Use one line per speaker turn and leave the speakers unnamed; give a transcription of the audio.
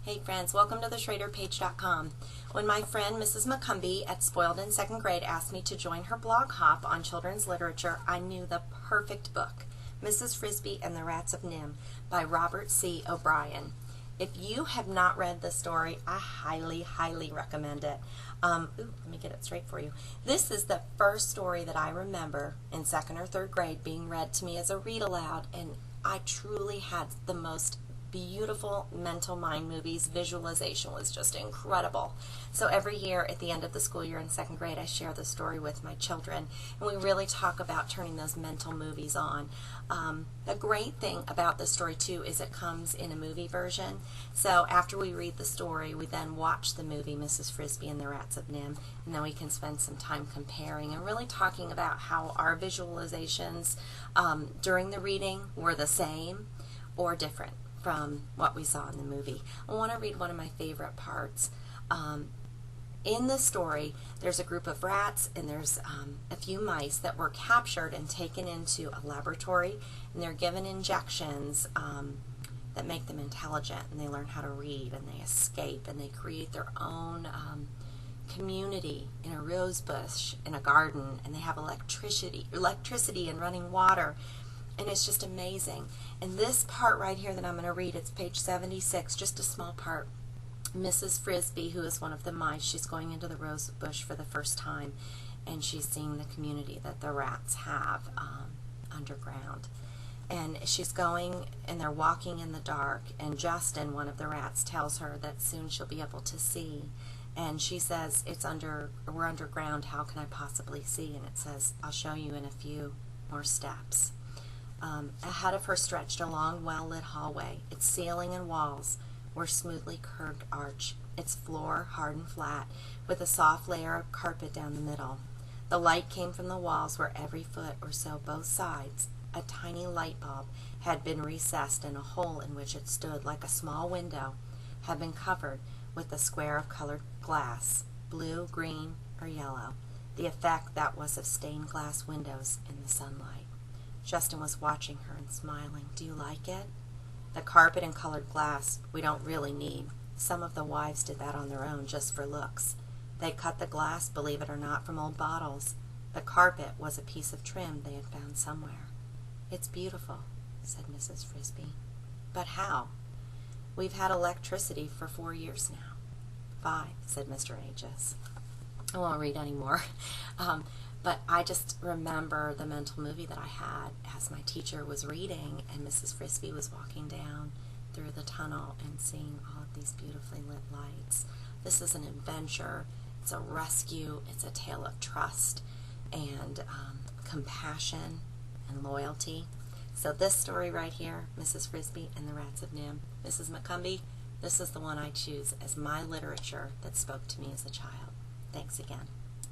Hey friends, welcome to the SchraderPage.com. When my friend Mrs. McCumbee at Spoiled in 2nd grade asked me to join her blog hop on children's literature, I knew the perfect book, Mrs. Frisby and the Rats of Nim by Robert C. O'Brien. If you have not read the story, I highly, highly recommend it. Let me get it straight for you. This is the first story that I remember in 2nd or 3rd grade being read to me as a read aloud, and I truly had the most beautiful mental mind movies. Visualization was just incredible. So every year at the end of the school year in 2nd grade, I share the story with my children, and we really talk about turning those mental movies on. The great thing about the story too is it comes in a movie version. So after we read the story, we then watch the movie Mrs. Frisby and the Rats of Nim, and then we can spend some time comparing and really talking about how our visualizations during the reading were the same or different from what we saw in the movie. I want to read one of my favorite parts. In the story, there's a group of rats and there's a few mice that were captured and taken into a laboratory, and they're given injections that make them intelligent, and they learn how to read, and they escape, and they create their own community in a rose bush in a garden, and they have electricity and running water. And it's just amazing. And this part right here that I'm going to read, it's page 76, just a small part. Mrs. Frisby, who is one of the mice, she's going into the rose bush for the first time, and she's seeing the community that the rats have underground. And she's going, and they're walking in the dark, and Justin, one of the rats, tells her that soon she'll be able to see. And she says, we're underground, how can I possibly see? And it says, I'll show you in a few more steps. Ahead of her stretched a long, well-lit hallway. Its ceiling and walls were smoothly curved arch, its floor hard and flat, with a soft layer of carpet down the middle. The light came from the walls where every foot or so both sides, a tiny light bulb, had been recessed, and a hole in which it stood like a small window had been covered with a square of colored glass, blue, green, or yellow, the effect that was of stained glass windows in the sunlight. Justin was watching her and smiling. Do you like it? The carpet and colored glass we don't really need. Some of the wives did that on their own just for looks. They cut the glass, believe it or not, from old bottles. The carpet was a piece of trim they had found somewhere. It's beautiful, said Mrs. Frisby. But how? We've had electricity for 4 years now. 5, said Mr. Aegis. I won't read anymore. But I just remember the mental movie that I had as my teacher was reading and Mrs. Frisby was walking down through the tunnel and seeing all of these beautifully lit lights. This is an adventure. It's a rescue. It's a tale of trust and compassion and loyalty. So this story right here, Mrs. Frisby and the Rats of Nim, Mrs. McCumbee, this is the one I choose as my literature that spoke to me as a child. Thanks again.